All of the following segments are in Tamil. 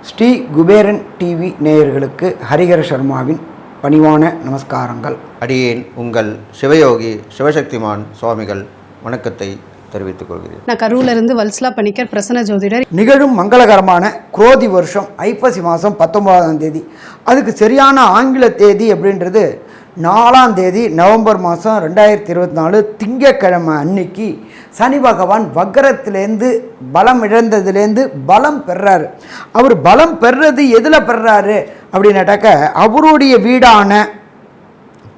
ஸ்ரீ குபேரன் டிவி நேயர்களுக்கு ஹரிஹர சர்மாவின் பணிவான நமஸ்காரங்கள். அடியேன் உங்கள் சிவயோகி சிவசக்திமான் சுவாமிகள் வணக்கத்தை தெரிவித்துக் கொள்கிறேன். நான் கரூரிலிருந்து வல்சலா பணிக்கர், பிரசன்ன ஜோதிடர். நிகழும் மங்களகரமான குரோதி வருஷம் ஐப்பசி மாதம் 19ஆம் தேதி, அதுக்கு சரியான ஆங்கில தேதி அப்படின்றது 4ஆம் தேதி நவம்பர் மாதம் 2024 திங்கட்கிழமை அன்னைக்கு சனி பகவான் வக்கரத்திலேருந்து பலம் இழந்ததுலேருந்து பலம் பெறாரு. அவர் பலம் பெறுறது எதில் பெறாரு அப்படின்னாட்டாக்க அவருடைய வீடான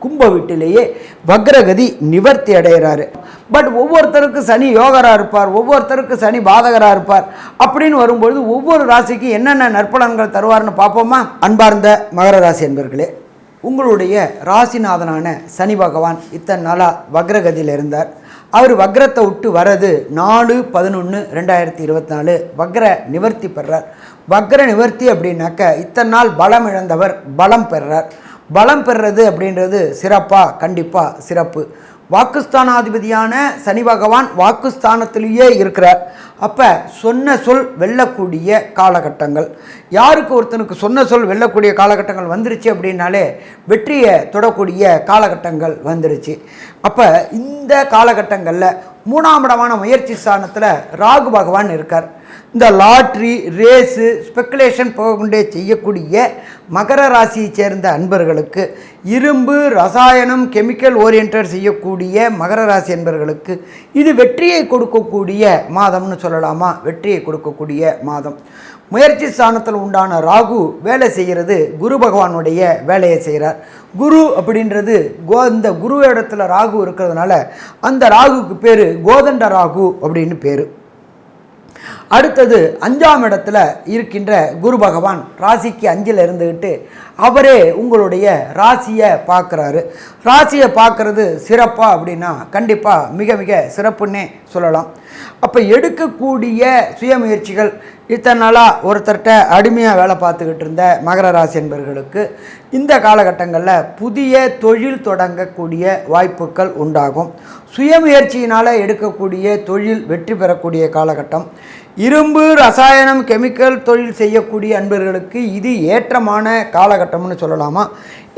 கும்ப வீட்டிலேயே வக்ரகதி நிவர்த்தி அடைகிறாரு. பட் ஒவ்வொருத்தருக்கு சனி யோகராக இருப்பார், ஒவ்வொருத்தருக்கு சனி பாதகராக இருப்பார். அப்படின்னு வரும்பொழுது ஒவ்வொரு ராசிக்கு என்னென்ன நற்பலன்கள் தருவார்னு பார்ப்போமா? அன்பார்ந்த மகர ராசி என்பர்களே, உங்களுடைய ராசிநாதனான சனி பகவான் இத்தனை நாளாக வக்ரகதியில் இருந்தார். அவர் வக்ரத்தை விட்டு வர்றது 4/11/2024 வக்ர நிவர்த்தி பெறார். வக்ர நிவர்த்தி அப்படின்னாக்க இத்தனை நாள் பலம் இழந்தவர் பலம் பெறார். பலம் பெறுறது அப்படின்றது சிறப்பாக, கண்டிப்பாக சிறப்பு. வாக்குஸ்தானாதிபதியான சனி பகவான் வாக்குஸ்தானத்திலேயே இருக்கிறார். அப்போ சொன்ன சொல் வெல்லக்கூடிய காலகட்டங்கள், யாருக்கு ஒருத்தனுக்கு சொன்ன சொல் வெல்லக்கூடிய காலகட்டங்கள் வந்துருச்சு அப்படின்னாலே வெற்றியை தொடக்கூடிய காலகட்டங்கள் வந்துருச்சு. அப்போ இந்த காலகட்டங்களில் 3ஆம் இடமான முயற்சி ஸ்தானத்தில் ராகு பகவான் இருக்கார். இந்த லாட்ரி, ரேஸு, ஸ்பெக்குலேஷன் போகொண்டே செய்யக்கூடிய மகர ராசியை சேர்ந்த அன்பர்களுக்கு, இரும்பு, ரசாயனம், கெமிக்கல் ஓரியன்ட் செய்யக்கூடிய மகர ராசி அன்பர்களுக்கு இது வெற்றியை கொடுக்கக்கூடிய மாதம்னு சொல்லலாமா? வெற்றியை கொடுக்கக்கூடிய மாதம். முயற்சி ஸ்தானத்தில் உண்டான ராகு வேலை செய்கிறது குரு பகவானுடைய வேலையை செய்கிறார். குரு அப்படின்றது இந்த குரு இடத்துல ராகு இருக்கிறதுனால அந்த ராகுக்கு பேர் கோதண்ட ராகு அப்படின்னு பேர். அடுத்தது 5ஆம் இடத்துல இருக்கின்ற குரு பகவான் ராசிக்கு 5ல் இருந்துக்கிட்டு அவரே உங்களுடைய ராசியை பார்க்குறாரு. ராசியை பார்க்குறது சிறப்பா அப்படின்னா கண்டிப்பாக மிக மிக சிறப்புன்னே சொல்லலாம். அப்போ எடுக்கக்கூடிய சுயமுயற்சிகள், இத்தனை நாளாக ஒருத்தர்கிட்ட அடிமையாக வேலை பார்த்துக்கிட்டு இருந்த மகர ராசி என்பவர்களுக்கு இந்த காலகட்டங்களில் புதிய தொழில் தொடங்கக்கூடிய வாய்ப்புகள் உண்டாகும். சுயமுயற்சியினால் எடுக்கக்கூடிய தொழில் வெற்றி பெறக்கூடிய காலகட்டம். இரும்பு, ரசாயனம், கெமிக்கல் தொழில் செய்யக்கூடிய அன்பர்களுக்கு இது ஏற்றமான காலகட்டம்னு சொல்லலாமா?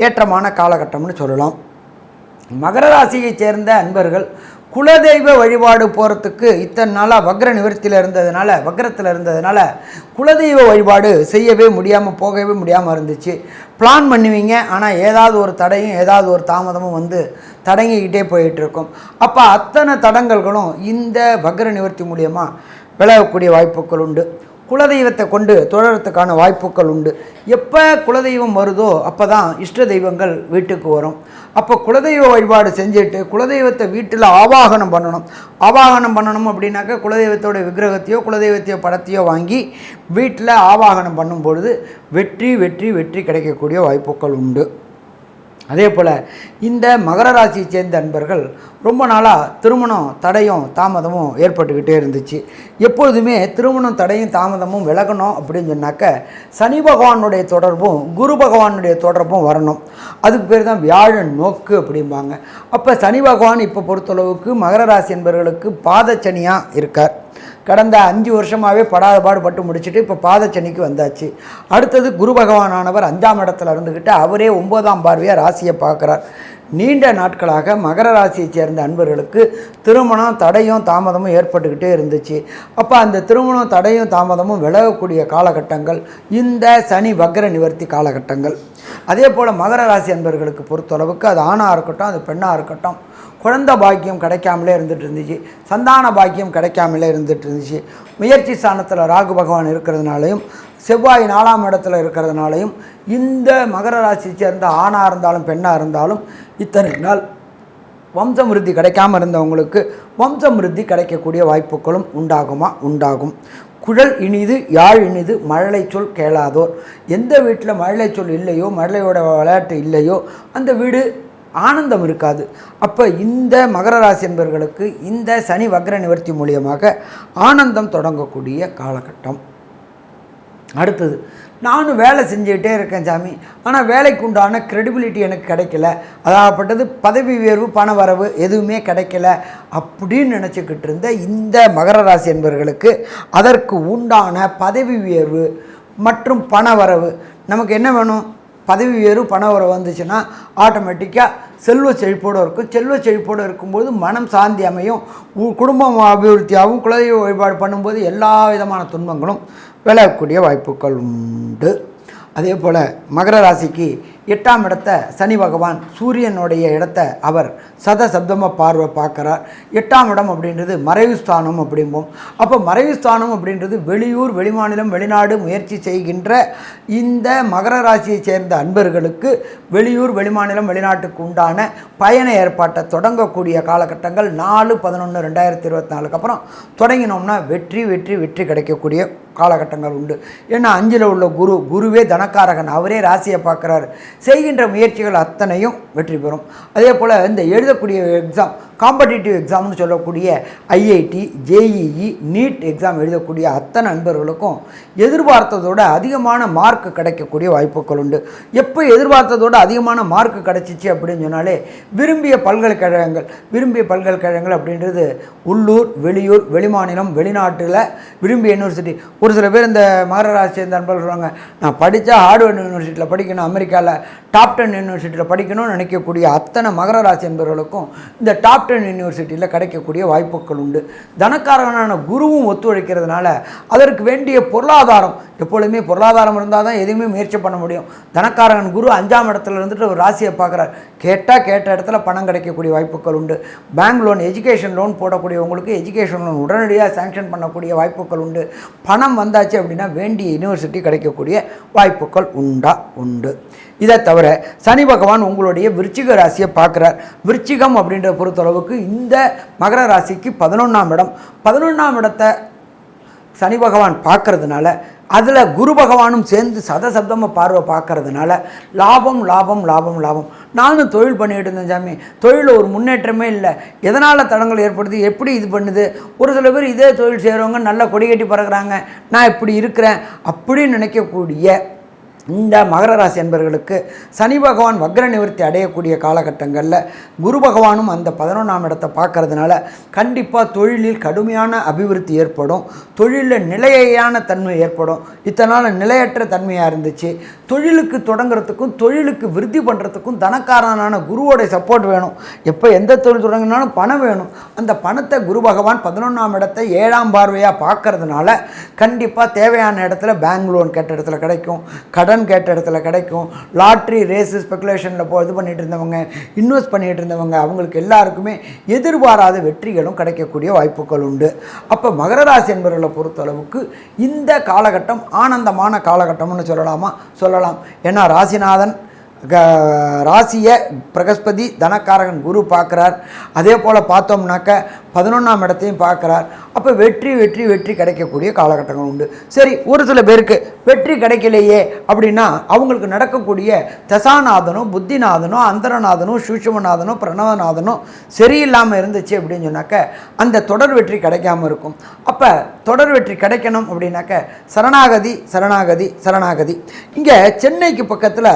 ஏற்றமான காலகட்டம்னு சொல்லலாம். மகர ராசியை சேர்ந்த அன்பர்கள் குலதெய்வ வழிபாடு போகிறதுக்கு இத்தனை நாளாக வக்ர நிவர்த்தியில் இருந்ததுனால குலதெய்வ வழிபாடு செய்யவே முடியாமல், போகவே முடியாமல் இருந்துச்சு. பிளான் பண்ணுவீங்க, ஆனால் ஏதாவது ஒரு தடையும் ஏதாவது ஒரு தாமதமும் வந்து தடங்கிக்கிட்டே போயிட்டுருக்கும். அப்போ அத்தனை தடங்கல்களும் இந்த வக்ர நிவர்த்தி மூலியமாக விலகக்கூடிய வாய்ப்புகள் உண்டு. குலதெய்வத்தை கொண்டு தொடரத்துக்கான வாய்ப்புகள் உண்டு. எப்போ குலதெய்வம் வருதோ அப்போ தான் இஷ்ட தெய்வங்கள் வீட்டுக்கு வரும். அப்போ குலதெய்வ வழிபாடு செஞ்சுட்டு குலதெய்வத்தை வீட்டில் ஆவாகனம் பண்ணணும் அப்படின்னாக்கா குலதெய்வத்தோட விக்கிரகத்தையோ குலதெய்வத்தையோ படத்தையோ வாங்கி வீட்டில் ஆவாகனம் பண்ணும் பொழுது வெற்றி வெற்றி வெற்றி கிடைக்கக்கூடிய வாய்ப்புகள் உண்டு. அதே போல் இந்த மகர ராசியை சேர்ந்த அன்பர்கள் ரொம்ப நாளாக திருமணம் தடையும் தாமதமும் ஏற்பட்டுக்கிட்டே இருந்துச்சு. எப்பொழுதுமே திருமணம் தடையும் தாமதமும் விலகணும் அப்படின்னு சொன்னாக்க சனி பகவானுடைய தொடர்பும் குரு பகவானுடைய தொடர்பும் வரணும். அதுக்கு பேர் தான் வியாழன் நோக்கு அப்படிம்பாங்க. அப்போ சனி பகவான் இப்போ பொறுத்தளவுக்கு மகர ராசி என்பவர்களுக்கு பாதச்சனியாக இருக்கார். கடந்த 5 வருஷமாகவே படாத பாடுபட்டு முடிச்சுட்டு இப்போ பாதச்சனிக்கு வந்தாச்சு. அடுத்தது குரு பகவானானவர் 5ஆம் இடத்துல இருந்துக்கிட்டு அவரே 9ஆம் பார்வையாக ராசியை பார்க்குறார். நீண்ட நாட்களாக மகர ராசியை சேர்ந்த அன்பர்களுக்கு திருமணம் தடையும் தாமதமும் ஏற்பட்டுக்கிட்டே இருந்துச்சு. அப்போ அந்த திருமணம் தடையும் தாமதமும் விலகக்கூடிய காலகட்டங்கள் இந்த சனி வக்ர நிவர்த்தி காலகட்டங்கள். அதே போல் மகர ராசி அன்பர்களுக்கு பொறுத்தளவுக்கு அது ஆணாக இருக்கட்டும், அது பெண்ணாக இருக்கட்டும், குழந்தை பாக்கியம் கிடைக்காமலே இருந்துகிட்டு இருந்துச்சு, சந்தான பாக்கியம் கிடைக்காமலே இருந்துகிட்டு இருந்துச்சு. முயற்சி ஸ்தானத்தில் ராகு பகவான் இருக்கிறதுனாலையும் செவ்வாய் 4ஆம் இடத்துல இருக்கிறதுனாலையும் இந்த மகர ராசியை சேர்ந்த ஆணாக இருந்தாலும் பெண்ணாக இருந்தாலும் இத்தனை நாள் வம்சமிருத்தி கிடைக்காமல் இருந்தவங்களுக்கு வம்சமிருத்தி கிடைக்கக்கூடிய வாய்ப்புகளும் உண்டாகும். குழல் இனிது யாழ் இனிது மழலை சொல் கேளாதோர். எந்த வீட்டில் மழலை சொல் இல்லையோ, மழலையோட விளையாட்டு இல்லையோ, அந்த வீடு ஆனந்தம் இருக்காது. அப்போ இந்த மகர ராசி என்பவர்களுக்கு இந்த சனி வக்ர நிவர்த்தி மூலியமாக ஆனந்தம் தொடங்கக்கூடிய காலகட்டம். அடுத்தது நானும் வேலை செஞ்சுக்கிட்டே இருக்கேன் சாமி, ஆனால் வேலைக்கு உண்டான க்ரெடிபிலிட்டி எனக்கு கிடைக்கல, அதாகப்பட்டது பதவி உயர்வு பண வரவு எதுவுமே கிடைக்கல அப்படின்னு நினச்சிக்கிட்டு இருந்த இந்த மகர ராசி என்பவர்களுக்கு அதற்கு உண்டான பதவி உயர்வு மற்றும் பண வரவு. நமக்கு என்ன வேணும்? பதவி உயர்வு பண வரவு வந்துச்சுன்னா ஆட்டோமேட்டிக்காக செல்வ செழிப்போடு இருக்கும். செல்வ செழிப்போடு இருக்கும்போது மனம் சாந்தி அமையும், குடும்பம் அபிவிருத்தியாகவும், குலதெய்வ வழிபாடு பண்ணும்போது எல்லா விதமான துன்பங்களும் விலகக்கூடிய வாய்ப்புகள் உண்டு. அதே போல் மகர ராசிக்கு 8ஆம் இடத்தை சனி பகவான் சூரியனுடைய இடத்தை அவர் சப்தமாக பார்வை பார்க்குறார். 8ஆம் இடம் அப்படின்றது மறைவு ஸ்தானம் அப்படிம்போம். அப்போ மறைவு ஸ்தானம் அப்படின்றது வெளியூர், வெளிமாநிலம், வெளிநாடு முயற்சி செய்கின்ற இந்த மகர ராசியை சேர்ந்த அன்பர்களுக்கு வெளியூர், வெளிமாநிலம், வெளிநாட்டுக்கு உண்டான பயண ஏற்பாட்டை தொடங்கக்கூடிய காலகட்டங்கள் 4/11/2024 அப்புறம் தொடங்கினோம்னா வெற்றி வெற்றி வெற்றி கிடைக்கக்கூடிய காலகட்டங்கள் உண்டு. ஏன்னா 5ல் உள்ள குருவே தனக்காரகன், அவரே ராசியை பார்க்குறாரு. செய்கின்ற முயற்சிகள் அத்தனையும் வெற்றி பெறும். அதே போல் இந்த எழுதக்கூடிய எக்ஸாம், காம்படிட்டிவ் எக்ஸாம்னு சொல்லக்கூடிய ஐஐடி, ஜேஇஇ, நீட் எக்ஸாம் எழுதக்கூடிய அத்தனை நண்பர்களுக்கும் எதிர்பார்த்ததோட அதிகமான மார்க் கிடைக்கக்கூடிய வாய்ப்புகள் உண்டு. எப்போ எதிர்பார்த்ததோட அதிகமான மார்க் கிடைச்சிச்சு அப்படின்னு சொன்னாலே விரும்பிய பல்கலைக்கழகங்கள் அப்படின்றது உள்ளூர், வெளியூர், வெளிமாநிலம், வெளிநாட்டில் விரும்பிய யூனிவர்சிட்டி. ஒரு சில பேர் இந்த மகர ராசி சேர்ந்த நண்பர்கள் சொல்லுவாங்க, நான் படித்தா ஹார்வர்ட் யூனிவர்சிட்டியில் படிக்கணும், அமெரிக்காவில் டாப் 10 யூனிவர்சிட்டியில் படிக்கணும்னு நினைக்கக்கூடிய அத்தனை மகர ராசி என்பவர்களுக்கும் இந்த டாப் 10 யூனிவர்சிட்டியில் கிடைக்கக்கூடிய வாய்ப்புகள் உண்டு. தனக்காரகனான குருவும் ஒத்துழைக்கிறதுனால அதற்கு வேண்டிய பொருளாதாரம், எப்பொழுதுமே பொருளாதாரம் இருந்தால் தான் எதுவுமே முயற்சி பண்ண முடியும். தனக்காரகன் குரு 5ஆம் இடத்துல இருந்துட்டு ஒரு ராசியை பார்க்குறார். கேட்ட இடத்துல பணம் கிடைக்கக்கூடிய வாய்ப்புகள் உண்டு. பேங்க் லோன், எஜுகேஷன் லோன் போடக்கூடியவங்களுக்கு எஜுகேஷன் லோன் உடனடியாக சேங்ஷன் பண்ணக்கூடிய வாய்ப்புகள் உண்டு. பணம் வந்தாச்சு அப்படின்னா வேண்டிய யூனிவர்சிட்டி கிடைக்கக்கூடிய வாய்ப்புகள் உண்டு. இதை தவிர சனி பகவான் உங்களுடைய விருச்சிக ராசியை பார்க்குறார். விருச்சிகம் அப்படின்ற பொறுத்தளவுக்கு இந்த மகர ராசிக்கு 11ஆம் இடம். 11ஆம் இடத்தை சனி பகவான் பார்க்கறதுனால அதில் குரு பகவானும் சேர்ந்து சப்தமாக பார்வை பார்க்கறதுனால லாபம் லாபம் லாபம் லாபம். நானும் தொழில் பண்ணிகிட்டு இருந்தேன் சாமி, தொழிலில் ஒரு முன்னேற்றமே இல்லை, எதனால் தடங்கள் ஏற்படுது, எப்படி இது பண்ணுது? ஒரு சில பேர் இதே தொழில் செய்கிறவங்க நல்லா கொடி கட்டி பறக்கிறாங்க, நான் இப்படி இருக்கிறேன் அப்படின்னு நினைக்கக்கூடிய இந்த மகர ராசி என்பவர்களுக்கு சனி பகவான் வக்ர நிவர்த்தி அடையக்கூடிய காலகட்டங்களில் குரு பகவானும் அந்த 11ஆம் இடத்தை பார்க்கறதுனால கண்டிப்பாக தொழிலில் கடுமையான அபிவிருத்தி ஏற்படும். தொழிலில் நிலையான தன்மை ஏற்படும். இத்தனால் நிலையற்ற தன்மையாக இருந்துச்சு. தொழிலுக்கு தொடங்குறதுக்கும் தொழிலுக்கு விருத்தி பண்ணுறதுக்கும் தனக்காரனான குருவோடைய சப்போர்ட் வேணும். எப்போ எந்த தொழில் தொடங்கினாலும் பணம் வேணும். அந்த பணத்தை குரு பகவான் 11ஆம் இடத்தை 7ஆம் பார்வையாக பார்க்கறதுனால கண்டிப்பாக தேவையான இடத்துல பேங்க் லோன் கேட்ட இடத்துல கிடைக்கும், கடன் கேட்ட இடத்துல கிடைக்கும். லாட்ரி, ரேஸு, ஸ்பெகுலேஷனில் இது பண்ணிகிட்டு இருந்தவங்க, இன்வெஸ்ட் பண்ணிகிட்டு இருந்தவங்க, அவங்களுக்கு எல்லாருக்குமே எதிர்பாராத வெற்றிகளும் கிடைக்கக்கூடிய வாய்ப்புகள் உண்டு. அப்போ மகர ராசி என்பவர்களை பொறுத்தளவுக்கு இந்த காலகட்டம் ஆனந்தமான காலகட்டம்னு சொல்லலாம். ஏன்னா ராசிநாதன் ராசியை பிரகஸ்பதி தனக்காரகன் குரு பார்க்குறார். அதே போல் பார்த்தோம்னாக்க 11ஆம் இடத்தையும் பார்க்குறார். அப்போ வெற்றி வெற்றி வெற்றி கிடைக்கக்கூடிய காலகட்டங்கள் உண்டு. சரி, ஒரு சில பேருக்கு வெற்றி கிடைக்கலையே அப்படின்னா அவங்களுக்கு நடக்கக்கூடிய தசாநாதனோ, புத்திநாதனோ, அந்தரநாதனோ, சூட்சுமநாதனோ, பிரணவநாதனோ சரியில்லாமல் இருந்துச்சு அப்படின்னு சொன்னாக்க அந்த தொடர் வெற்றி கிடைக்காமல் இருக்கும். அப்போ தொடர் வெற்றி கிடைக்கணும் அப்படின்னாக்க சரணாகதி சரணாகதி சரணாகதி. இங்கே சென்னைக்கு பக்கத்தில்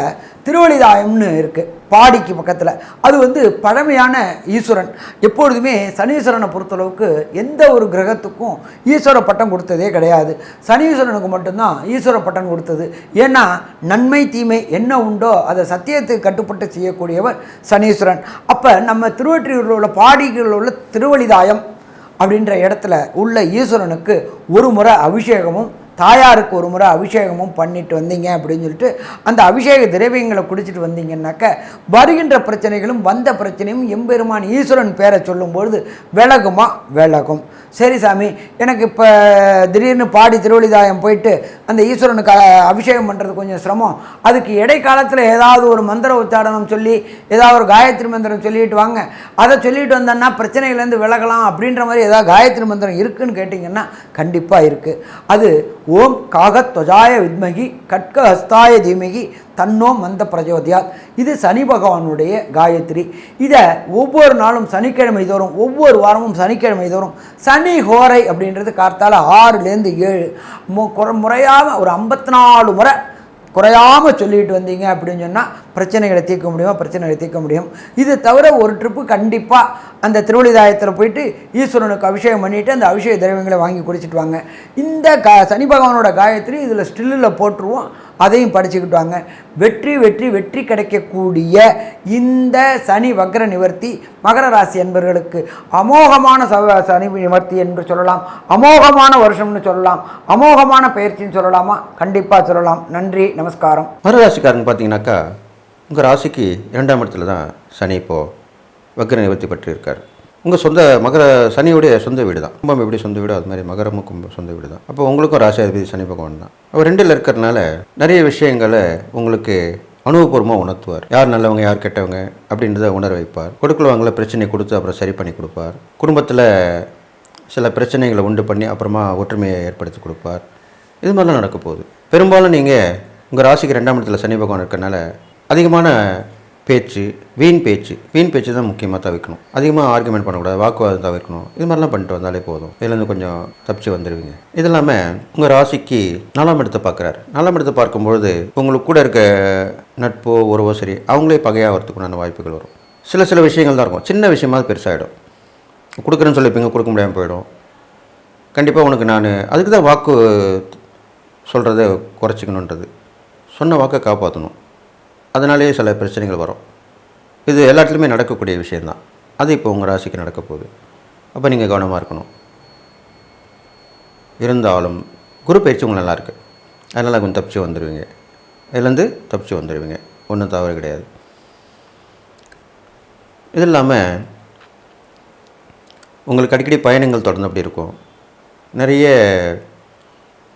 திருவழிதாயம்னு இருக்குது, பாடிக்கு பக்கத்தில். அது பழமையான ஈஸ்வரன். எப்பொழுதுமே சனீஸ்வரனை பொறுத்தளவுக்கு எந்த ஒரு கிரகத்துக்கும் ஈஸ்வர பட்டம் கொடுத்ததே கிடையாது. சனீஸ்வரனுக்கு மட்டும்தான் ஈஸ்வர பட்டம் கொடுத்தது. ஏன்னா நன்மை தீமை என்ன உண்டோ அதை சத்தியத்துக்கு கட்டுப்பட்டு செய்யக்கூடியவர் சனீஸ்வரன். அப்போ நம்ம திருவொற்றியூரில் உள்ள பாடிகளில் உள்ள திருவழிதாயம் அப்படின்ற இடத்துல உள்ள ஈஸ்வரனுக்கு ஒரு முறை அபிஷேகமும் தாயாருக்கு ஒரு முறை அபிஷேகமும் பண்ணிட்டு வந்தீங்க அப்படின்னு சொல்லிட்டு அந்த அபிஷேக திரவியங்களை குடிச்சிட்டு வந்தீங்கன்னாக்க வருகின்ற பிரச்சனைகளும் வந்த பிரச்சனையும் எம்பெருமான் ஈஸ்வரன் பேரை சொல்லும்பொழுது விலகும். சரி சாமி, எனக்கு இப்போ திடீர்னு பாடி திருவழிதாயம் போயிட்டு அந்த ஈஸ்வரனுக்கு அபிஷேகம் பண்ணுறது கொஞ்சம் சிரமம், அதுக்கு இடைக்காலத்தில் ஏதாவது ஒரு மந்திர உச்சாரணம் சொல்லி ஏதாவது ஒரு காயத்ரி மந்திரம் சொல்லிட்டு வாங்க, அதை சொல்லிட்டு வந்தோன்னா பிரச்சனைகள்லேருந்து விலகலாம் அப்படின்ற மாதிரி ஏதாவது காயத்ரி மந்திரம் இருக்குதுன்னு கேட்டிங்கன்னா கண்டிப்பாக இருக்குது. அது ஓம் காகத்வஜாய வித்மகி கட்க ஹஸ்தாய தீமகி தன்னோ மந்த பிரஜோதியாத். இது சனி பகவானுடைய காயத்ரி. இதை ஒவ்வொரு நாளும் சனிக்கிழமை தோறும், ஒவ்வொரு வாரமும் சனிக்கிழமை தோறும் சனி ஹோரை அப்படின்றது கார்த்தால 6லேருந்து 7 முறையாக ஒரு 54 முறை குறையாமல் சொல்லிட்டு வந்தீங்க அப்படின்னு சொன்னால் பிரச்சனைகளை தீர்க்க முடியும். இது தவிர ஒரு ட்ரிப்பு கண்டிப்பாக அந்த திருவள்ளிதாயத்தில் போயிட்டு ஈஸ்வரனுக்கு அபிஷேகம் பண்ணிவிட்டு அந்த அபிஷேக திரவியங்களை வாங்கி குடிச்சிட்டு வாங்க. இந்த சனி பகவானோட காயத்ரி இதில் ஸ்டில்லில் போட்டுருவோம், அதையும் படிச்சுக்கிட்டு வாங்க. வெற்றி வெற்றி வெற்றி கிடைக்கக்கூடிய இந்த சனி வக்ர நிவர்த்தி மகர ராசி என்பவர்களுக்கு அமோகமான சனி நிவர்த்தி என்று சொல்லலாம், அமோகமான வருஷம்னு சொல்லலாம், அமோகமான பயிற்சின்னு சொல்லலாமா? கண்டிப்பாக சொல்லலாம். நன்றி, நமஸ்காரம். மகர ராசிக்காரங்க பார்த்தீங்கன்னாக்கா உங்கள் ராசிக்கு 2ஆம் இடத்துல தான் சனி இப்போது வக்ர நிவர்த்தி பற்றி இருக்கார். உங்கள் மகர சனியுடைய சொந்த வீடு தான். கும்பம் எப்படி சொந்த வீடு, அது மாதிரி மகரமும் கும்பம் சொந்த வீடு தான். அப்போ உங்களுக்கும் ராசியாதிபதி சனி பகவான் தான். அவர் 2ல் இருக்கிறதுனால நிறைய விஷயங்களை உங்களுக்கு அனுபவபூர்வமாக உணர்த்துவார். யார் நல்லவங்க யார் கெட்டவங்க அப்படின்றத உணர வைப்பார். கொடுக்கலவங்களை பிரச்சனை கொடுத்து அப்புறம் சரி பண்ணி கொடுப்பார். குடும்பத்தில் சில பிரச்சனைகளை உண்டு பண்ணி அப்புறமா ஒற்றுமையை ஏற்படுத்தி கொடுப்பார். இது மாதிரிலாம் நடக்க போகுது. பெரும்பாலும் நீங்கள் உங்கள் ராசிக்கு 2ஆம் இடத்துல சனி பகவான் இருக்கிறனால அதிகமான வீண் பேச்சு தான் முக்கியமாக தவிர்க்கணும். அதிகமாக ஆர்குமெண்ட் பண்ணக்கூடாது, வாக்குவாதம் தவிர்க்கணும். இது மாதிரிலாம் பண்ணிட்டு வந்தாலே போதும். இதுலேருந்து கொஞ்சம் தப்பிச்சு வந்துடுவீங்க. இது இல்லாமல் உங்கள் ராசிக்கு 4ஆம் இடத்தை பார்க்குறாரு. 4ஆம் இடத்தை பார்க்கும்பொழுது உங்களுக்கு கூட இருக்க நட்போ உறவோ சரி அவங்களே பகையாக வரத்துக்குண்டான வாய்ப்புகள் வரும். சில விஷயங்கள் தான் இருக்கும். சின்ன விஷயமாவது பெருசாகிடும். கொடுக்குறேன்னு சொல்லிப்பீங்க, கொடுக்க முடியாமல் போயிடும். கண்டிப்பாக உனக்கு நான் அதுக்கு தான் வாக்கு சொல்கிறத குறைச்சிக்கணுன்றது. சொன்ன வாக்கை காப்பாற்றணும். அதனாலே சில பிரச்சனைகள் வரும். இது எல்லாத்துலேயுமே நடக்கக்கூடிய விஷயந்தான். அது இப்போ உங்கள் ராசிக்கு நடக்க போகுது. அப்போ நீங்கள் கவனமாக இருக்கணும். இருந்தாலும் குரு பயிற்சி உங்களுக்கு நல்லாயிருக்கு, அதனால் கொஞ்சம் தப்பிச்சு வந்துடுவீங்க. இதுலேருந்து தப்பிச்சு வந்துடுவீங்க, ஒன்றும் தவறு கிடையாது. இது இல்லாமல் உங்களுக்கு அடிக்கடி பயணங்கள் தொடர்ந்து அப்படி இருக்கும். நிறைய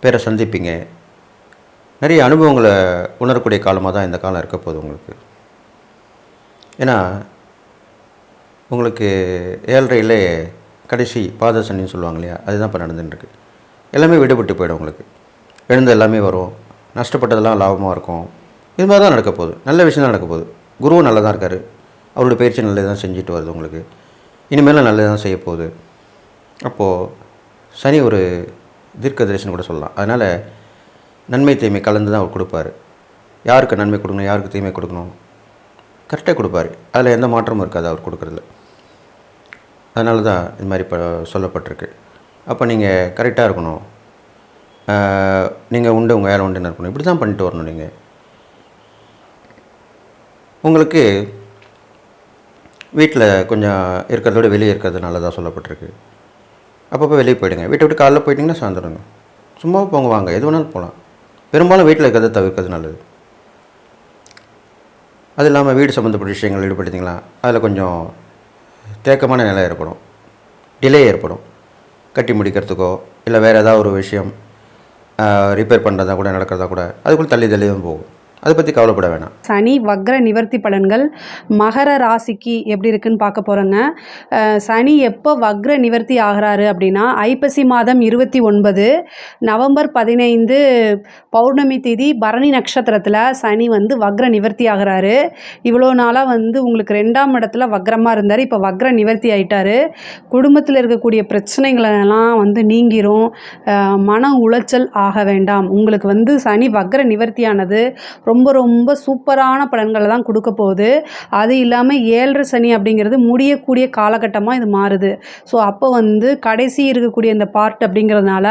பேரை சந்திப்பீங்க. நிறைய அனுபவங்களை உணரக்கூடிய காலமாக தான் இந்த காலம் இருக்க போகுது உங்களுக்கு. ஏன்னா உங்களுக்கு 7.5 கடைசி பாத சனின்னு சொல்லுவாங்க இல்லையா, அதுதான் இப்போ நடந்துட்டுருக்கு. எல்லாமே விடுபட்டு போயிடும். உங்களுக்கு எழுந்த எல்லாமே வரும், நஷ்டப்பட்டதெல்லாம் லாபமாக இருக்கும். இது மாதிரி தான் நடக்க போகுது. நல்ல விஷயம் தான் நடக்க போகுது. குருவும் நல்லா தான் இருக்கார், அவருடைய பயிற்சி நல்லது தான் செஞ்சுட்டு வருது. உங்களுக்கு இனிமேலும் நல்லது தான் செய்ய போகுது. அப்போது சனி ஒரு தீர்க்க தரிசனம் கூட சொல்லலாம். அதனால் நன்மை தீமை கலந்து தான் அவர் கொடுப்பார். யாருக்கு நன்மை கொடுக்கணும், யாருக்கு தீமை கொடுக்கணும் கரெக்டாக கொடுப்பார். அதில் எந்த மாற்றமும் இருக்காது அவர் கொடுக்குறதுல. அதனால தான் இது மாதிரி இப்போ சொல்லப்பட்டிருக்கு. அப்போ நீங்கள் கரெக்டாக இருக்கணும். நீங்கள் உண்டு உங்கள் வேலை உண்டுன்னு இருக்கணும். இப்படி தான் பண்ணிட்டு வரணும். நீங்கள் உங்களுக்கு வீட்டில் கொஞ்சம் இருக்கிறதோட வெளியே இருக்கிறது நல்லதாக சொல்லப்பட்டிருக்கு. அப்பப்போ வெளியே போயிடுங்க. வீட்டை விட்டு காலைல போயிட்டிங்கன்னா சாயந்தரங்க. சும்மா போங்க, வாங்க, எது வேணாலும் போகலாம். பெரும்பாலும் வீட்டில் இருக்கிறத தவிர்க்கிறது நல்லது. அது இல்லாமல் வீடு சம்மந்தப்பட்ட விஷயங்கள் ஈடுபடுத்திங்களா அதில் கொஞ்சம் தேக்கமான நிலை ஏற்படும், டிலே ஏற்படும். கட்டி முடிக்கிறதுக்கோ இல்லை வேறு ஏதாவது ஒரு விஷயம் ரிப்பேர் பண்ணுறதா கூட நடக்கிறதா கூட அதுக்குள்ளே தள்ளி தான் போகும். அதை பற்றி கவலைப்பட வேணாம். சனி வக்ர நிவர்த்தி பலன்கள் மகர ராசிக்கு எப்படி இருக்குன்னு பார்க்க போகிறோங்க. சனி எப்போ வக்ர நிவர்த்தி ஆகிறாரு அப்படின்னா ஐப்பசி மாதம் 29 நவம்பர் 15 பௌர்ணமி தேதி பரணி நட்சத்திரத்தில் சனி வந்து வக்ர நிவர்த்தி ஆகிறாரு. இவ்வளோ நாளாக வந்து உங்களுக்கு 2ஆம் இடத்துல வக்ரமாக இருந்தார், இப்போ வக்ர நிவர்த்தி ஆகிட்டார். குடும்பத்தில் இருக்கக்கூடிய பிரச்சனைகளெல்லாம் வந்து நீங்கிரும். மன உளைச்சல் ஆக வேண்டாம். உங்களுக்கு வந்து சனி வக்ர நிவர்த்தியானது ரொம்ப ரொம்ப சூப்பரான பலன்களை தான் கொடுக்க போகுது. அது இல்லாமல் 7.5 சனி அப்படிங்கிறது முடியக்கூடிய காலகட்டமாக இது மாறுது. ஸோ அப்போ வந்து கடைசி இருக்கக்கூடிய இந்த பார்ட் அப்படிங்கிறதுனால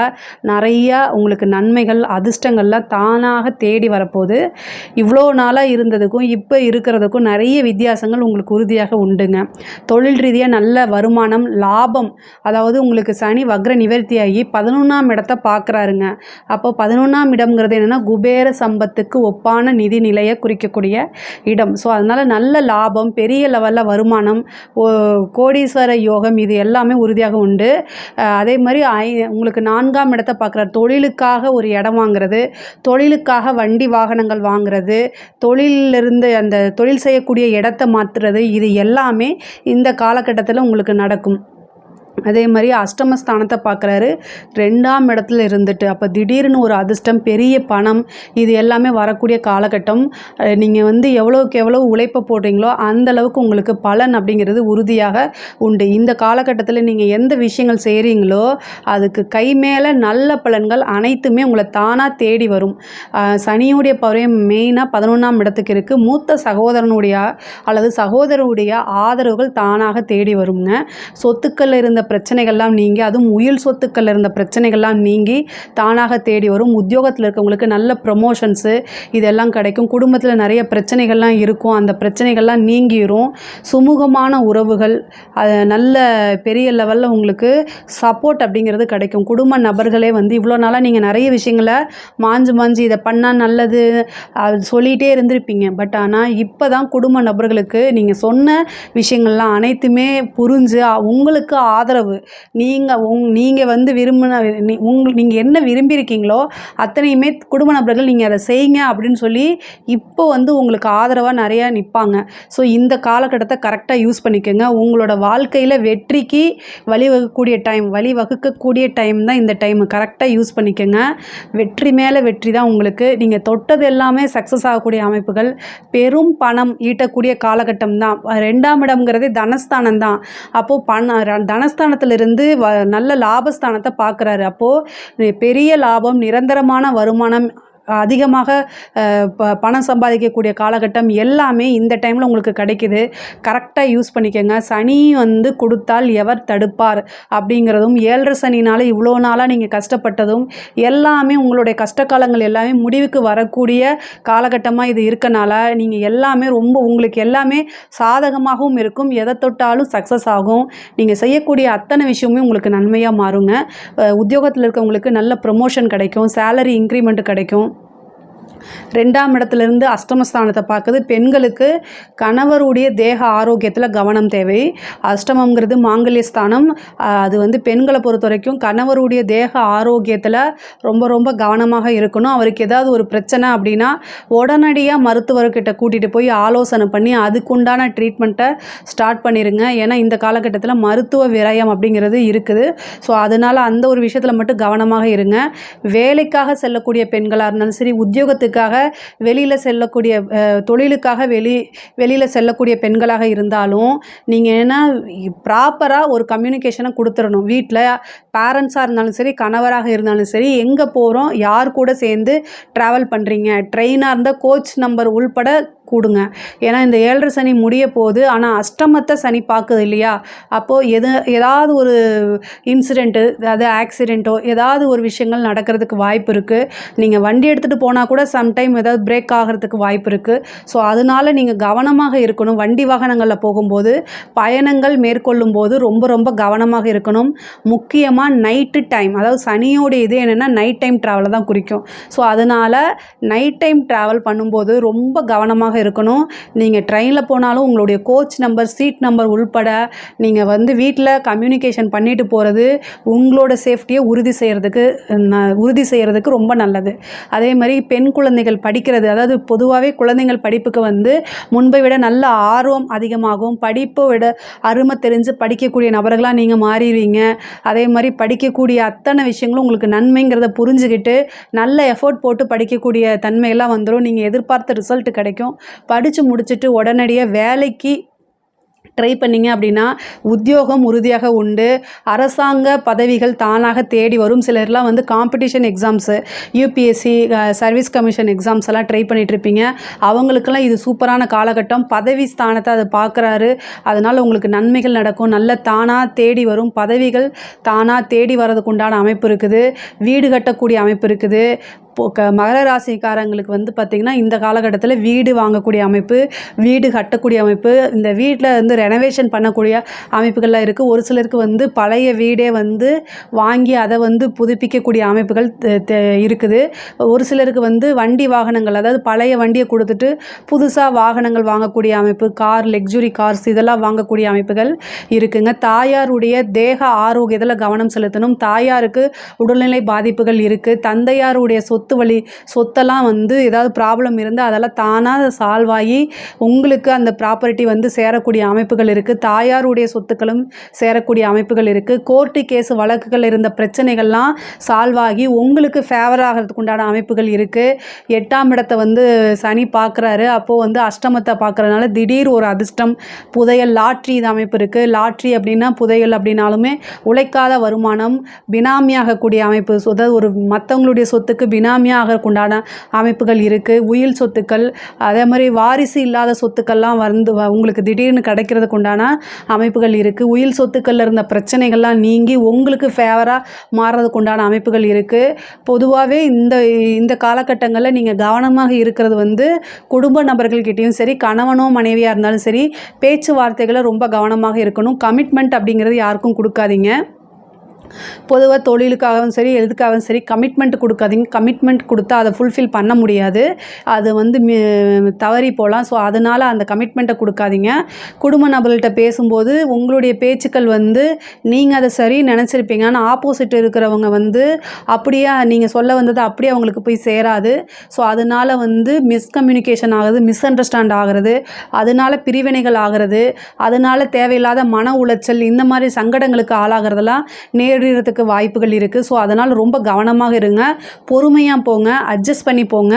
நிறையா உங்களுக்கு நன்மைகள் அதிர்ஷ்டங்கள்லாம் தானாக தேடி வரப்போகுது. இவ்வளோ நாளாக இருந்ததுக்கும் இப்போ இருக்கிறதுக்கும் நிறைய வித்தியாசங்கள் உங்களுக்கு உறுதியாக உண்டுங்க. தொழில் ரீதியாக நல்ல வருமானம், லாபம், அதாவது உங்களுக்கு சனி வக்ர நிவர்த்தியாகி 11ஆம் இடத்தை பார்க்குறாருங்க. அப்போ 11ஆம் இடம்ங்கிறது என்னென்னா குபேர சம்பத்துக்கு ஒப்பான நிதி நிலையை குறிக்கக்கூடிய இடம். ஸோ அதனால் நல்ல லாபம், பெரிய லெவலில் வருமானம், கோடீஸ்வர யோகம், இது எல்லாமே உறுதியாக உண்டு. அதே மாதிரி உங்களுக்கு 4ஆம் இடத்தை பார்க்குறாரு. தொழிலுக்காக ஒரு இடம் வாங்குறது, தொழிலுக்காக வண்டி வாகனங்கள் வாங்குறது, தொழிலிருந்து அந்த தொழில் செய்யக்கூடிய இடத்தை மாற்றுறது, இது எல்லாமே இந்த காலகட்டத்தில் உங்களுக்கு நடக்கும். அதே மாதிரி அஷ்டமஸ்தானத்தை பார்க்குறாரு 2ஆம் இடத்துல இருந்துட்டு. அப்போ திடீர்னு ஒரு அதிர்ஷ்டம், பெரிய பணம், இது எல்லாமே வரக்கூடிய காலகட்டம். நீங்கள் வந்து எவ்வளோக்கு எவ்வளோ உழைப்பை போடுறீங்களோ அந்த அளவுக்கு உங்களுக்கு பலன் அப்படிங்கிறது உறுதியாக உண்டு. இந்த காலகட்டத்தில் நீங்கள் எந்த விஷயங்கள் செய்கிறீங்களோ அதுக்கு கை மேலே நல்ல பலன்கள் அனைத்துமே உங்களை தானாக தேடி வரும். சனியுடைய பவரையும் மெயினாக 11ஆம் இடத்துக்கு இருக்குது. மூத்த சகோதரனுடைய அல்லது சகோதரனுடைய ஆதரவுகள் தானாக தேடி வருங்க. சொத்துக்கள் இருந்த பிரச்சனைகள்லாம் நீங்கி, அதுவும் உயில் சொத்துக்கள் இருந்த பிரச்சனைகள்லாம் நீங்கி தானாக தேடி வரும். உத்தியோகத்தில் இருக்கவங்களுக்கு நல்ல ப்ரமோஷன்ஸு இதெல்லாம் கிடைக்கும். குடும்பத்தில் நிறைய பிரச்சனைகள்லாம் இருக்கும், அந்த பிரச்சனைகள்லாம் நீங்கிரும். சுமூகமான உறவுகள், நல்ல பெரிய லெவலில் உங்களுக்கு சப்போர்ட் அப்படிங்கிறது கிடைக்கும். குடும்ப நபர்களே வந்து இவ்வளோ நாளாக நீங்கள் நிறைய விஷயங்களை மாஞ்சு இதை பண்ணால் நல்லது அது சொல்லிகிட்டே இருந்திருப்பீங்க. பட் ஆனால் இப்போ தான் குடும்ப நபர்களுக்கு நீங்கள் சொன்ன விஷயங்கள்லாம் அனைத்துமே புரிஞ்சு உங்களுக்கு ஆதரவு, நீங்கள் வந்து விரும்பின நீங்கள் என்ன விரும்பியிருக்கீங்களோ அத்தனையுமே குடும்ப நபர்கள் நீங்கள் அதை செய்யுங்க அப்படின்னு சொல்லி இப்போ வந்து உங்களுக்கு ஆதரவாக நிறையா நிற்பாங்க. ஸோ இந்த காலகட்டத்தை கரெக்டாக யூஸ் பண்ணிக்கோங்க. உங்களோட வாழ்க்கையில் வெற்றிக்கு வழிவகுக்கக்கூடிய டைம் தான் இந்த டைம். கரெக்டாக யூஸ் பண்ணிக்கோங்க. வெற்றி மேலே வெற்றி தான் உங்களுக்கு. நீங்கள் தொட்டது எல்லாமே சக்ஸஸ் ஆகக்கூடிய அமைப்புகள், பெரும் பணம் ஈட்டக்கூடிய காலகட்டம் தான். 2ஆம் இடம்ங்கிறதே தனஸ்தானம் தான். அப்போது தனஸ்தானத்திலிருந்து நல்ல லாபஸ்தானத்தை பார்க்குறாரு. அப்போது பெரிய லாபம், நிரந்தரமான வருமானம், அதிகமாக பணம் சம்பாதிக்கக்கூடிய காலகட்டம் எல்லாமே இந்த டைமில் உங்களுக்கு கிடைக்குது. கரெக்டாக யூஸ் பண்ணிக்கோங்க. சனி வந்து கொடுத்தால் எவர் தடுப்பார் அப்படிங்கிறதும், 7.5 சனினால் இவ்வளோ நாளாக நீங்கள் கஷ்டப்பட்டதும் எல்லாமே உங்களுடைய கஷ்டகாலங்கள் எல்லாமே முடிவுக்கு வரக்கூடிய காலகட்டமாக இது இருக்கனால நீங்கள் எல்லாமே உங்களுக்கு எல்லாமே சாதகமாகவும் இருக்கும். எதை தொட்டாலும் சக்ஸஸ் ஆகும். நீங்கள் செய்யக்கூடிய அத்தனை விஷயமே உங்களுக்கு நன்மையாக மாறுங்க. உத்தியோகத்தில் இருக்கவங்களுக்கு நல்ல ப்ரமோஷன் கிடைக்கும், சேலரி இன்க்ரிமெண்ட் கிடைக்கும். 2ஆம் இடத்துலேருந்து அஷ்டமஸ்தானத்தை பார்க்குது. பெண்களுக்கு கணவருடைய தேக ஆரோக்கியத்தில் கவனம் தேவை. அஷ்டமங்கிறது மாங்கல்யஸ்தானம். அது வந்து பெண்களை பொறுத்த வரைக்கும் கணவருடைய தேக ஆரோக்கியத்தில் ரொம்ப ரொம்ப கவனமாக இருக்கணும். அவருக்கு ஏதாவது ஒரு பிரச்சனை அப்படின்னா உடனடியாக மருத்துவர்கிட்ட கூட்டிகிட்டு போய் ஆலோசனை பண்ணி அதுக்குண்டான ட்ரீட்மெண்ட்டை ஸ்டார்ட் பண்ணிடுங்க. ஏன்னா இந்த காலகட்டத்தில் மருத்துவ விரயம் அப்படிங்கிறது இருக்குது. ஸோ அதனால் அந்த ஒரு விஷயத்தில் மட்டும் கவனமாக இருங்க. வேலைக்காக செல்லக்கூடிய பெண்களாக இருந்தாலும் சரி, உத்தியோகத்துக்காக வெளியில் செல்லக்கூடிய தொழிலுக்காக வெளியில் செல்லக்கூடிய பெண்களாக இருந்தாலும் நீங்கள் என்ன ப்ராப்பராக ஒரு கம்யூனிகேஷனை கொடுத்துடணும். வீட்டில் பேரண்ட்ஸாக இருந்தாலும் சரி, கணவராக இருந்தாலும் சரி, எங்கே போகிறோம், யார் கூட சேர்ந்து ட்ராவல் பண்ணுறீங்க, ட்ரெயினாக இருந்தால் கோச் நம்பர் உள்பட கூடுங்க. ஏன்னா இந்த 7.5 சனி முடிய போகுது. ஆனால் அஷ்டமத்தை சனி பார்க்குது இல்லையா, அப்போது ஏதாவது ஒரு இன்சிடெண்ட்டு, அதாவது ஆக்சிடெண்ட்டோ ஏதாவது ஒரு விஷயங்கள் நடக்கிறதுக்கு வாய்ப்பு இருக்குது. நீங்கள் வண்டி எடுத்துகிட்டு போனால் கூட சம்டைம் ஏதாவது பிரேக் ஆகிறதுக்கு வாய்ப்பு இருக்குது. ஸோ அதனால் நீங்கள் கவனமாக இருக்கணும். வண்டி வாகனங்களில் போகும்போது, பயணங்கள் மேற்கொள்ளும் போது ரொம்ப ரொம்ப கவனமாக இருக்கணும். முக்கியமாக நைட்டு டைம், அதாவது சனியோட இது என்னென்னா நைட் டைம் ட்ராவலை தான் குறிக்கும். ஸோ அதனால் நைட் டைம் ட்ராவல் பண்ணும்போது ரொம்ப கவனமாக இருக்கணும். நீங்கள் ட்ரெயினில் போனாலும் உங்களுடைய கோச் நம்பர், சீட் நம்பர் உள்பட நீங்கள் வந்து வீட்டில் கம்யூனிகேஷன் பண்ணிட்டு போகிறது உங்களோட சேஃப்டியை உறுதி செய்கிறதுக்கு ரொம்ப நல்லது. அதே மாதிரி பெண் குழந்தைகள் படிக்கிறது, அதாவது பொதுவாகவே குழந்தைகள் படிப்புக்கு வந்து முன்பை விட நல்ல ஆர்வம் அதிகமாகும். படிப்பை விட அருமை தெரிஞ்சு படிக்கக்கூடிய நபர்களாக நீங்கள் மாறிடுவீங்க. அதே மாதிரி படிக்கக்கூடிய அத்தனை விஷயங்களும் உங்களுக்கு நன்மைங்கிறத புரிஞ்சுக்கிட்டு நல்ல எஃபோர்ட் போட்டு படிக்கக்கூடிய தன்மையெல்லாம் வந்துடும். நீங்கள் எதிர்பார்த்த ரிசல்ட் கிடைக்கும். படித்து முடிச்சுட்டு உடனடியாக வேலைக்கு ட்ரை பண்ணிங்க அப்படின்னா உத்தியோகம் உறுதியாக உண்டு. அரசாங்க பதவிகள் தானாக தேடி வரும். சிலர்லாம் வந்து competition exams, UPSC, service commission exams எல்லாம் ட்ரை பண்ணிகிட்ருப்பீங்க. அவங்களுக்கெல்லாம் இது சூப்பரான காலகட்டம். பதவி ஸ்தானத்தை அதை பார்க்குறாரு. அதனால் உங்களுக்கு நன்மைகள் நடக்கும். நல்ல தானாக தேடி வரும் பதவிகள், தானாக தேடி வர்றதுக்கு உண்டான அமைப்பு இருக்குது. வீடு கட்டக்கூடிய அமைப்பு இருக்குது. மகர ராசிக்காரங்களுக்கு வந்து பார்த்திங்கன்னா இந்த காலகட்டத்தில் வீடு வாங்கக்கூடிய அமைப்பு, வீடு கட்டக்கூடிய அமைப்பு, இந்த வீட்டில் வந்து ரெனோவேஷன் பண்ணக்கூடிய அமைப்புகள்லாம் இருக்குது. ஒரு சிலருக்கு வந்து பழைய வீடே வந்து வாங்கி அதை வந்து புதுப்பிக்கக்கூடிய அமைப்புகள் இருக்குது. ஒரு சிலருக்கு வந்து வண்டி வாகனங்கள், அதாவது பழைய வண்டியை கொடுத்துட்டு புதுசாக வாகனங்கள் வாங்கக்கூடிய அமைப்பு, கார், லக்ஸுரி கார்ஸ் இதெல்லாம் வாங்கக்கூடிய அமைப்புகள் இருக்குங்க. தாயாருடைய தேக ஆரோக்கியத்தில் கவனம் செலுத்தணும். தாயாருக்கு உடல்நிலை பாதிப்புகள் இருக்குது. தந்தையாருடைய சொத்து சொத்தெல்லாம் வந்து ஏதாவது ப்ராப்ளம் இருந்தால் அதெல்லாம் தானாக சால்வ் ஆகி உங்களுக்கு அந்த ப்ராப்பர்ட்டி வந்து சேரக்கூடிய அமைப்புகள் இருக்குது. தாயாருடைய சொத்துக்களும் சேரக்கூடிய அமைப்புகள் இருக்குது. கோர்ட்டு கேஸ் வழக்குகள் இருந்த பிரச்சனைகள்லாம் சால்வ் ஆகி உங்களுக்கு ஃபேவர் ஆகிறதுக்கு உண்டான அமைப்புகள் இருக்குது. 8ஆம் இடத்தை வந்து சனி பார்க்குறாரு. அப்போது வந்து அஷ்டமத்தை பார்க்குறதுனால திடீர் ஒரு அதிர்ஷ்டம், புதையல், லாட்ரி இது அமைப்பு இருக்குது. லாட்ரி அப்படின்னா புதையல் அப்படின்னாலுமே உழைக்காத வருமானம், பினாமியாகக்கூடிய அமைப்பு, அதாவது ஒரு மற்றவங்களுடைய சொத்துக்கு பினாமியாகக்குண்டான அமைப்புகள் இருக்குது. உயில் சொத்துக்கள், அதே மாதிரி வாரிசு இல்லாத சொத்துக்கள்லாம் வந்து உங்களுக்கு திடீர்னு கிடைக்கிறதுக்கு உண்டான அமைப்புகள் இருக்குது. உயில் சொத்துக்களில் இருந்த பிரச்சனைகள்லாம் நீங்கி உங்களுக்கு ஃபேவராக மாறுறதுக்கு உண்டான அமைப்புகள் இருக்குது. பொதுவாகவே இந்த காலகட்டங்களில் நீங்கள் கவனமாக இருக்கிறது வந்து குடும்ப நபர்கள்கிட்டையும் சரி, கணவனோ மனைவியாக இருந்தாலும் சரி, பேச்சுவார்த்தைகளை ரொம்ப கவனமாக இருக்கணும். கமிட்மெண்ட் அப்படிங்கிறது யாருக்கும் கொடுக்காதீங்க. பொதுவாக தொழிலுக்காகவும் சரி, எதுக்காகவும் சரி கமிட்மெண்ட் கொடுக்காதீங்க. கமிட்மெண்ட் கொடுத்தா அதை ஃபுல்ஃபில் பண்ண முடியாது, அது வந்து தவறி போகலாம். ஸோ அதனால் அந்த கமிட்மெண்ட்டை கொடுக்காதீங்க. குடும்ப நபர்கள்ட்ட பேசும்போது உங்களுடைய பேச்சுக்கள் வந்து நீங்கள் அதை சரி நினச்சிருப்பீங்க, ஆனால் ஆப்போசிட் இருக்கிறவங்க வந்து அப்படியே நீங்கள் சொல்ல வந்தது அப்படியே அவங்களுக்கு போய் சேராது. ஸோ அதனால் வந்து மிஸ்கம்யூனிகேஷன் ஆகுது, மிஸ் அண்டர்ஸ்டாண்ட் ஆகிறது, அதனால் பிரிவினைகள் ஆகிறது, அதனால் தேவையில்லாத மன உளைச்சல், இந்த மாதிரி சங்கடங்களுக்கு ஆளாகிறதெல்லாம் நேரிடுறதுக்கு வாய்ப்புகள் இருக்குது. ஸோ அதனால் ரொம்ப கவனமாக இருங்க, பொறுமையாக போங்க, அட்ஜஸ்ட் பண்ணி போங்க.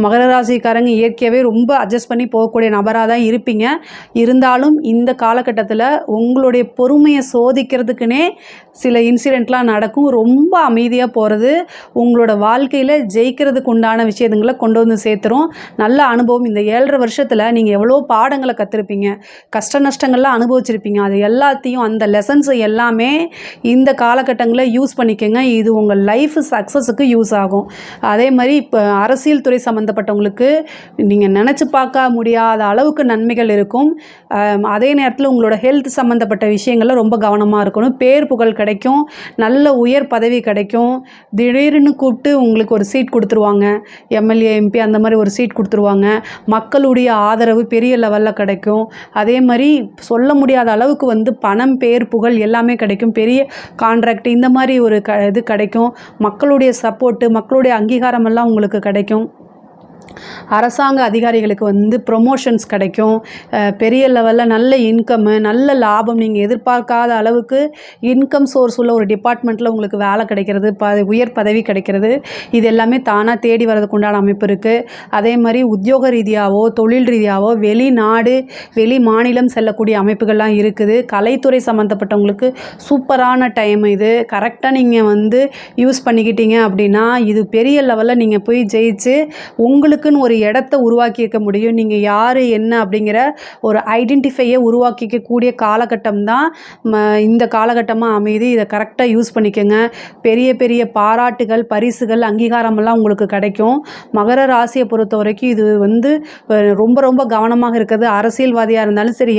மகர ராசிக்காரங்க இயற்கையாகவே ரொம்ப அட்ஜஸ்ட் பண்ணி போகக்கூடிய நபராக தான் இருப்பீங்க. இருந்தாலும் இந்த காலகட்டத்தில் உங்களுடைய பொறுமையை சோதிக்கிறதுக்குனே சில இன்சிடெண்ட்லாம் நடக்கும். ரொம்ப அமைதியாக போகிறது உங்களோட வாழ்க்கையில் ஜெயிக்கிறதுக்கு உண்டான விஷயங்களை கொண்டு வந்து சேர்த்துரும். நல்ல அனுபவம். இந்த 7.5 வருஷத்தில் நீங்கள் எவ்வளோ பாடங்களை கற்றுருப்பீங்க, கஷ்ட நஷ்டங்கள்லாம் அனுபவிச்சிருப்பீங்க. அது எல்லாத்தையும், அந்த லெசன்ஸை எல்லாமே இந்த காலகட்டங்களில் யூஸ் பண்ணிக்கோங்க. இது உங்கள் லைஃப் சக்ஸஸுக்கு யூஸ் ஆகும். அதே மாதிரி இப்போ அரசியல் துறை சம்மந்தப்பட்டவங்களுக்கு நீங்கள் நினச்சி பார்க்க முடியாத அளவுக்கு நன்மைகள் இருக்கும். அதே நேரத்தில் உங்களோட ஹெல்த் சம்மந்தப்பட்ட விஷயங்களில் ரொம்ப கவனமாக இருக்கணும். பேர் புகழ் கிடைக்கும், நல்ல உயர் பதவி கிடைக்கும். திடீர்னு கூப்பிட்டு உங்களுக்கு ஒரு சீட் கொடுத்துருவாங்க, எம்எல்ஏ எம்பி அந்த மாதிரி ஒரு சீட் கொடுத்துருவாங்க. மக்களுடைய ஆதரவு பெரிய லெவலில் கிடைக்கும். அதே மாதிரி சொல்ல முடியாத அளவுக்கு வந்து பணம், பேர் புகழ் எல்லாமே கிடைக்கும். பெரிய கான்ட்ராக்ட் இந்த மாதிரி ஒரு இது கிடைக்கும். மக்களுடைய சப்போர்ட்டு, மக்களுடைய அங்கீகாரம் எல்லாம் உங்களுக்கு கிடைக்கும். அரசாங்க அதிகாரிகளுக்கு வந்து ப்ரொமோஷன்ஸ் கிடைக்கும். பெரிய லெவலில் நல்ல இன்கம்மு, நல்ல லாபம், நீங்கள் எதிர்பார்க்காத அளவுக்கு இன்கம் சோர்ஸ் உள்ள ஒரு டிபார்ட்மெண்ட்டில் உங்களுக்கு வேலை கிடைக்கிறது, உயர் பதவி கிடைக்கிறது. இது எல்லாமே தானாக தேடி வரதுக்கு உண்டான அமைப்பு இருக்குது. அதே மாதிரி உத்தியோக ரீதியாகவோ தொழில் ரீதியாகவோ வெளிநாடு, வெளி மாநிலம் செல்லக்கூடிய அமைப்புகள்லாம் இருக்குது. கலைத்துறை சம்மந்தப்பட்டவங்களுக்கு சூப்பரான டைம் இது. கரெக்டாக நீங்கள் வந்து யூஸ் பண்ணிக்கிட்டீங்க அப்படின்னா இது பெரிய லெவலில் நீங்கள் போய் ஜெயிச்சு உங்களுக்குன்னு ஒரு இடத்த உருவாக்கிக்க முடியும். நீங்கள் யார் என்ன அப்படிங்கிற ஒரு ஐடென்டிஃபையை உருவாக்கிக்கக்கூடிய காலகட்டம் தான் இந்த காலகட்டமாக அமைதி. இதை கரெக்டாக யூஸ் பண்ணிக்கோங்க. பெரிய பெரிய பாராட்டுகள், பரிசுகள், அங்கீகாரமெல்லாம் உங்களுக்கு கிடைக்கும். மகர ராசியை பொறுத்த வரைக்கும் இது வந்து ரொம்ப ரொம்ப கவனமாக இருக்கிறது. அரசியல்வாதியாக இருந்தாலும் சரி,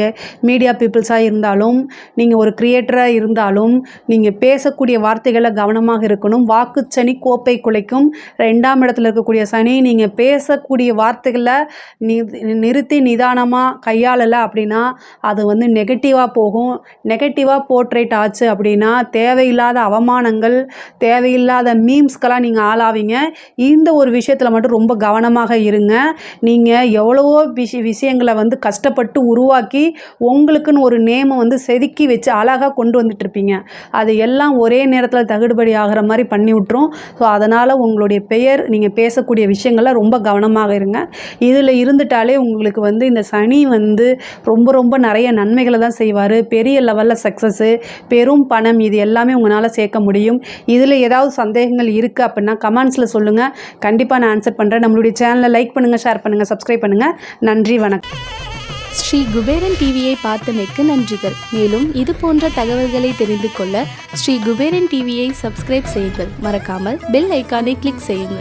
மீடியா பீப்புள்ஸாக இருந்தாலும், நீங்கள் ஒரு கிரியேட்டராக இருந்தாலும், நீங்கள் பேசக்கூடிய வார்த்தைகளை கவனமாக இருக்கணும். வாக்குச்சனி கோப்பை குலைக்கும். 2ஆம் இடத்துல இருக்கக்கூடிய சனி நீங்கள் பேசக்கூடிய வார்த்தைகளை நிறுத்தி நிதானமாக கையாளலை அப்படின்னா அது வந்து நெகட்டிவாக போகும். நெகட்டிவாக போர்ட்ரேட் ஆச்சு அப்படின்னா தேவையில்லாத அவமானங்கள், தேவையில்லாத மீம்ஸ்க்கெல்லாம் நீங்கள் ஆளாவீங்க. இந்த ஒரு விஷயத்தில் மட்டும் ரொம்ப கவனமாக இருங்க. நீங்கள் எவ்வளவோ விஷயங்களை வந்து கஷ்டப்பட்டு உருவாக்கி உங்களுக்குன்னு ஒரு நேமை வந்து செதுக்கி வச்சு அழகாக கொண்டு வந்துட்டுருப்பீங்க. அது எல்லாம் ஒரே நேரத்தில் தகுடுபடி ஆகிற மாதிரி பண்ணி விட்டுரும். ஸோ அதனால் உங்களுடைய பெயர், நீங்கள் பேசக்கூடிய விஷயங்கள்ல ரொம்ப கவனமாக இருங்க. இதில் இருந்துட்டாலே உங்களுக்கு வந்து இந்த சனி வந்து ரொம்ப ரொம்ப நிறைய நன்மைகளை தான் செய்வார். பெரிய லெவலில் சக்ஸஸ்ஸு, பெரும் பணம், இது எல்லாமே உங்களால் சேர்க்க முடியும். இதில் ஏதாவது சந்தேகங்கள் இருக்குது அப்படின்னா கமெண்ட்ஸில் சொல்லுங்கள், கண்டிப்பாக நான் ஆன்சர் பண்ணுறேன். நம்மளுடைய சேனலை லைக் பண்ணுங்கள், ஷேர் பண்ணுங்கள், சப்ஸ்கிரைப் பண்ணுங்கள். நன்றி, வணக்கம். ஸ்ரீ குபேரன் டிவியை பார்த்தமைக்கு நன்றிகள். மேலும் இது போன்ற தகவல்களை தெரிந்து கொள்ள ஸ்ரீ குபேரன் டிவியை சப்ஸ்கிரைப் செய்யுங்கள். மறக்காமல் பெல் ஐக்கானை கிளிக் செய்யுங்கள்.